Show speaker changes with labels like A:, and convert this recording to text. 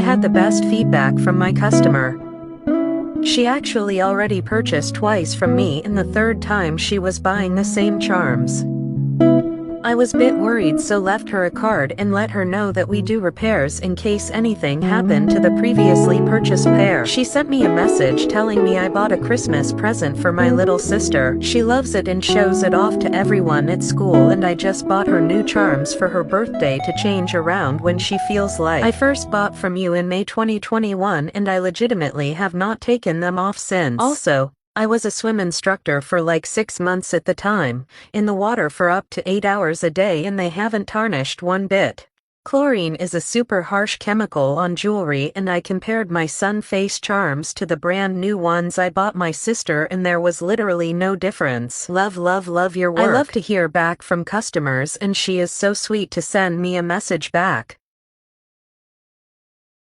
A: had the best feedback from my customer. She actually already purchased twice from me, and the third time she was buying the same charms. I was a bit worried, so left her a card and let her know that we do repairs in case anything happened to the previously purchased pair. She sent me a message telling me I bought a Christmas present for my little sister. She loves it and shows it off to everyone at school, and I just bought her new charms for her birthday to change around when she feels like. I first bought from you in May 2021 and I legitimately have not taken them off since. Also, I was a swim instructor for like 6 months at the time, in the water for up to 8 hours a day, and they haven't tarnished one bit. Chlorine is a super harsh chemical on jewelry, and I compared my sun face charms to the brand new ones I bought my sister, and there was literally no difference. Love, love, love your work. I love to hear back from customers, and she is so sweet to send me a message back.